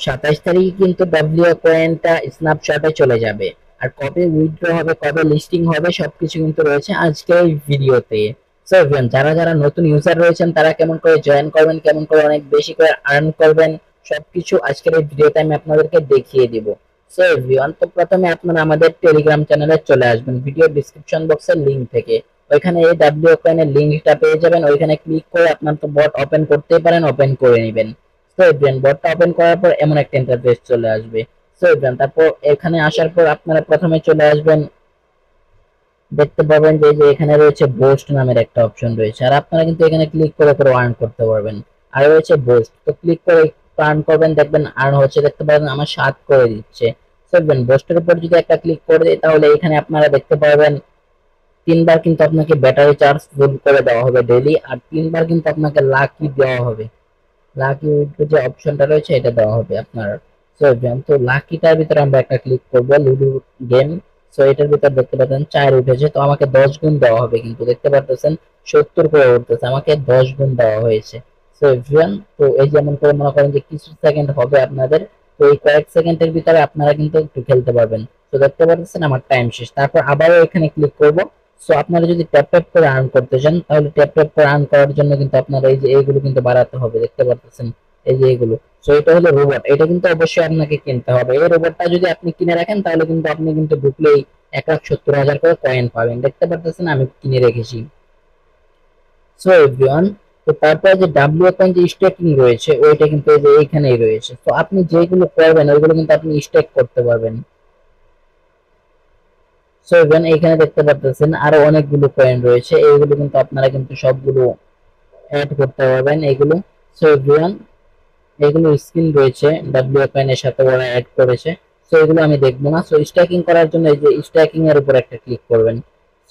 27 তারিখে কিন্তু ডাব্লিউ কয়েনটা স্ন্যাপশটে চলে যাবে। আর কবে উইথড্র হবে, কবে লিস্টিং হবে, সবকিছু কিন্তু রয়েছে আজকের এই ভিডিওতে। সো এভরিওয়ান, যারা যারা নতুন ইউজার রয়েছেন তারা কেমন করে জয়েন করবেন, কেমন করে অনেক বেশি করে আর্ন করবেন, সবকিছু আজকের এই ভিডিওতে আমি আপনাদেরকে দেখিয়ে দিব। সো এভরিওয়ান, তো প্রথমে আপনারা আমাদের টেলিগ্রাম চ্যানেলে চলে আসবেন ভিডিও ডিসক্রিপশন বক্সের লিংক থেকে। ওইখানে এই ডাব্লিউ কয়েনের লিংকটা পেয়ে যাবেন। ওইখানে ক্লিক করে আপনার তো বট ওপেন করতেই পারেন, ওপেন করে নেবেন। সো এভরিওয়ান, বটটা ওপেন করার পর এমন একটা ইন্টারফেস চলে আসবে। সো এভরিওয়ান, তারপর এখানে আসার পর আপনারা প্রথমে চলে আসবেন, দেখতে পাবেন যে যে এখানে রয়েছে বোস্ট নামের একটা অপশন রয়েছে। আর আপনারা কিন্তু এখানে ক্লিক করে করে আর্ন করতে পারবেন। আর রয়েছে বোস্ট, তো ক্লিক করে আর্ন করবেন, দেখবেন আর্ন হচ্ছে, দেখতে পাবেন আমার 7 করে দিচ্ছে। সো এভরিওয়ান, বোস্টের উপর যদি একটা ক্লিক করে দিই তাহলে এখানে আপনারা দেখতে পাবেন 3 বার কিন্তু আপনাকে ব্যাটারি চার্জ ফুল করে দেওয়া হবে ডেইলি। আর 3 বার কিন্তু আপনাকে লাকি দেওয়া হবে। লাকি যে অপশনটা রয়েছে এটা দেওয়া হবে আপনার। সো তো লাকিটার ভিতরে আমরা একটা ক্লিক করব, লুডো গেম। সো এটার ভিতর দেখতে পাচ্ছেন 4 উঠেছে, তো আমাকে 10 গুণ দেওয়া হবে, কিন্তু দেখতে পাচ্ছেন 70 করে উঠতেছে, আমাকে 10 গুণ দেওয়া হয়েছে। সো এভরিওয়ান, তো এই যেমন করে মনে করেন যে কিছু সেকেন্ড হবে আপনাদের, তো এই কয়েক সেকেন্ডের ভিতরে আপনারা কিন্তু একটু খেলতে পারবেন। তো দেখতে পাচ্ছেন আমার টাইম শেষ, তারপর আবারও এখানে ক্লিক করব। সো আপনারা যদি ট্যাপ ট্যাপ করে আর্ন করতে চান তাহলে ট্যাপ ট্যাপ করে আর্ন করার জন্য কিন্তু আপনারা এই যে এইগুলো কিন্তু বাড়াতে হবে, দেখতে পাচ্ছেন এই যে এগুলো। সো এটা হলো রোবট, এটা কিন্তু অবশ্যই আপনাকে কিনতে হবে। এই রোবটটা যদি আপনি কিনে রাখেন তাহলে কিন্তু আপনি কিন্তু ঢুকলেই 1,70,000 করে কয়েন পাবেন, দেখতে পাচ্ছেন আমি কিনে রেখেছি। সো এভরিওয়ান, তো তারপরে যে ডাব্লিউ কয়েন যে স্টেকিং রয়েছে ওইটা কিন্তু এই যে এইখানেই রয়েছে। তো আপনি যেগুলো করবেন ওইগুলো কিন্তু আপনি স্টেক করতে পারবেন। সো ইভেন এখানে দেখতে পাচ্ছেন আরো অনেকগুলো কয়েন রয়েছে, এইগুলো কিন্তু আপনারা কিন্তু সবগুলো অ্যাড করতে পারবেন এগুলো। সো এভরিওয়ান, এগুলো স্কিন রয়েছে ডাব্লিউ কয়েনের সাথে ওরা অ্যাড করেছে। সো এগুলো আমি দেখবো না। সো স্ট্যাকিং করার জন্য এই যে স্ট্যাকিং এর উপর একটা ক্লিক করবেন।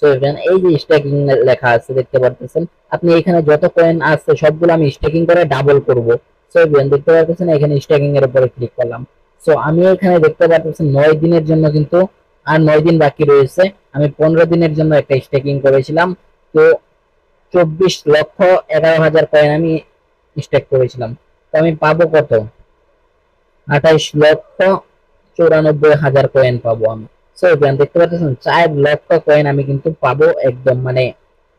সো ইভেন এই যে স্ট্যাকিং লেখা আছে দেখতে পাচ্ছেন, আপনি এখানে যত কয়েন আছে সবগুলো আমি স্ট্যাকিং করে ডাবল করব। সো ইভেন দেখতে পাচ্ছেন এখানে স্ট্যাকিং এর উপরে ক্লিক করলাম। সো আমি এখানে দেখতে পাচ্ছেন 9 দিনের জন্য কিন্তু আর 9 দিন বাকি রয়েছে। আমি 15 দিনের জন্য একটা স্ট্যাকিং করেছিলাম। তো 24,11,000 কয়েন আমি স্ট্যাক করেছিলাম। তো আমি পাবো কত? 28,94,000 কয়েন পাবো আমি। সো দেখতে পাচ্ছেন 4 লক্ষ কয়েন আমি কিন্তু পাবো একদম, মানে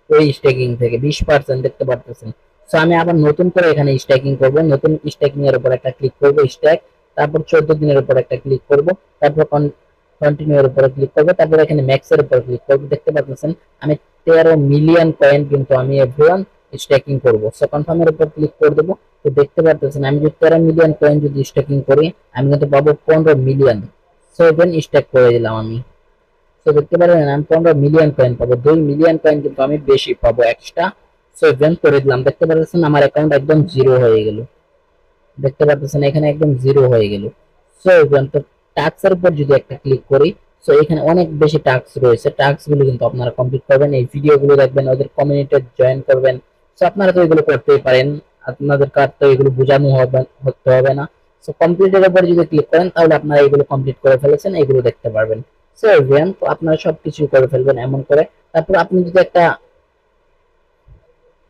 ওই স্টেকিং থেকে 20% দেখতে পাচ্ছেন। সো আমি আবার নতুন করে এখানে স্টেকিং করব, নতুন স্টেকিং এর উপর একটা ক্লিক করব স্ট্যাক, তারপর 14 দিনের উপর একটা ক্লিক করব, তারপর কন্টিনিউ এর উপর ক্লিক করব, তারপর এখানে ম্যাক্স এর উপর ক্লিক করব। দেখতে পাচ্ছেন আমি 13 মিলিয়ন কয়েন কিন্তু আমি এভরিওয়ান স্টেকিং করব। সো কনফার্ম এর উপর ক্লিক করে দেব। তো দেখতে পাচ্ছেন আমি যদি 13 মিলিয়ন কয়েন যদি স্টেকিং করি আমি কিন্তু পাবো 15 মিলিয়ন। সো দেন স্টেক করে দিলাম আমি। তো দেখতে পারেন আমি 15 মিলিয়ন কয়েন পাবো, 2 মিলিয়ন কয়েন কিন্তু আমি বেশি পাবো এক্সট্রা। সো ইভেন্ট করে দিলাম, দেখতে পাচ্ছেন আমার অ্যাকাউন্ট একদম জিরো হয়ে গেল, দেখতে পাচ্ছেন এখানে একদম জিরো হয়ে গেল। সো ইভেন্ট টাস্ক এর উপর যদি একটা ক্লিক করি, সো এখানে অনেক বেশি টাস্ক রয়েছে, টাস্ক গুলো কিন্তু আপনারা কমপ্লিট করবেন, এই ভিডিওগুলো দেখবেন, ওদের কমিউনিটিতে জয়েন করবেন। সো আপনারা তো এগুলো করতেই পারেন, আপনাদের কার তো এগুলো বোঝানো হতে হবে না। সো কমপ্লিটের উপর যদি ক্লিক করেন তাহলে আপনারা এগুলো কমপ্লিট করে ফেলেছেন, এগুলো দেখতে পারবেন। সো এভরিওয়ান, তো আপনারা সবকিছু করে ফেলবেন এমন করে। তারপর আপনি যদি একটা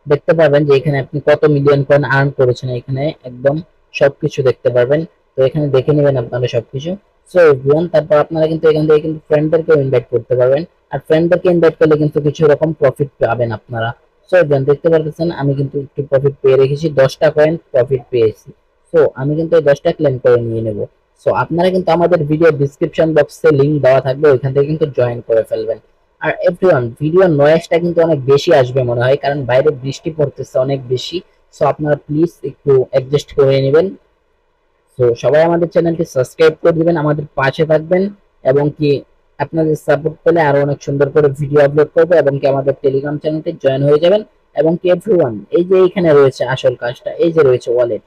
দেখতে পারবেন যে এখানে আপনি কত মিলিয়ন কয়েন আর্ন করেছেন, এখানে একদম সবকিছু দেখতে পারবেন। তো এখানে দেখে নেবেন আপনারা সবকিছু। সো এভরিওয়ান, তারপর আপনারা কিন্তু এখান থেকে কিন্তু ফ্রেন্ডদেরকে ইনভাইট করতে পারবেন। আর ফ্রেন্ডদেরকে ইনভাইট করলে কিন্তু কিছু রকম প্রফিট পাবেন আপনারা। সো এভরিওয়ান, দেখতে পাচ্ছেন আমি কিন্তু একটু প্রফিট পেয়ে রেখেছি, 10টা কয়েন প্রফিট পেয়েছি। সো আমি কিন্তু এই 10টা ক্লেম করে নিয়ে নেব। সো আপনারা কিন্তু আমাদের ভিডিও ডিসক্রিপশন বক্সে লিংক দেওয়া থাকবে, ওইখান থেকে কিন্তু জয়েন করে ফেলবেন। আর এভরিওয়ান, ভিডিও নয়েজটা কিন্তু অনেক বেশি আসবে মনে হয়, কারণ বাইরে বৃষ্টি পড়তেছে অনেক বেশি। সো আপনারা প্লিজ একটু অ্যাডজাস্ট করে নেবেন। তো সবাই আমাদের চ্যানেলটি সাবস্ক্রাইব করে দিবেন, আমাদের পাশে থাকবেন, এবং কি আপনাদের সাপোর্ট পেলে আরো অনেক সুন্দর করে ভিডিও আপলোড করবো, এবং কি আমাদের টেলিগ্রাম চ্যানেলটি জয়েন হয়ে যাবেন। এবং কি এভরিওয়ান, এই যে এখানে রয়েছে আসল কাজটা, এই যে রয়েছে ওয়ালেট,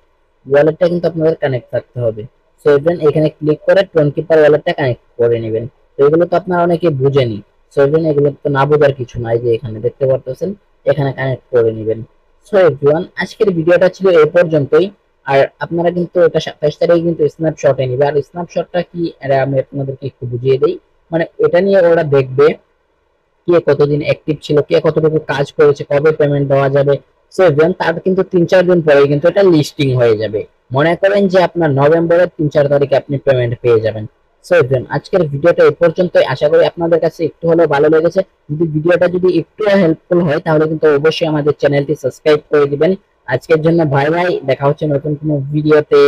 ওয়ালেটটা কিন্তু আপনাদের কানেক্ট থাকতে হবে। সো ইভেন এখানে ক্লিক করে টোন কিপার ওয়ালেটটা কানেক্ট করে নেবেন। তো এগুলো তো আপনারা অনেকে বুঝেনি। সো ইভেন এগুলো তো না বোঝার কিছু নাই, যে এখানে দেখতে পারতেছেন এখানে কানেক্ট করে নেবেন। সো এভরিওয়ান, আজকের ভিডিওটা ছিল এই পর্যন্তই। আর আপনারা কিন্তু এটা 27 তারিখে কিন্তু স্ন্যাপশটে নিবে। আর স্ন্যাপশটটা কি এটা আমি আপনাদেরকে একটু বুঝিয়ে দেই। মানে এটা নিয়ে ওরা দেখবে কে কতদিন অ্যাক্টিভ ছিল, কে কতটুকু কাজ করেছে, কবে পেমেন্ট দেওয়া যাবে। সো দেন তার কিন্তু 3-4 দিন পরে কিন্তু এটা লিস্টিং হয়ে যাবে। মনে করেন যে আপনার নভেম্বরের 3-4 তারিখে আপনি পেমেন্ট পেয়ে যাবেন। সো এভরিওয়ান, আজকের ভিডিওটা এই পর্যন্তই। আশা করি আপনাদের কাছে একটু হলেও ভালো লেগেছে। যদি ভিডিওটা যদি একটু হেল্পফুল হয় তাহলে কিন্তু অবশ্যই আমাদের চ্যানেলটি সাবস্ক্রাইব করে দিবেন। আজকের জন্য বাই বাই, দেখা হচ্ছে নতুন কোনো ভিডিওতে।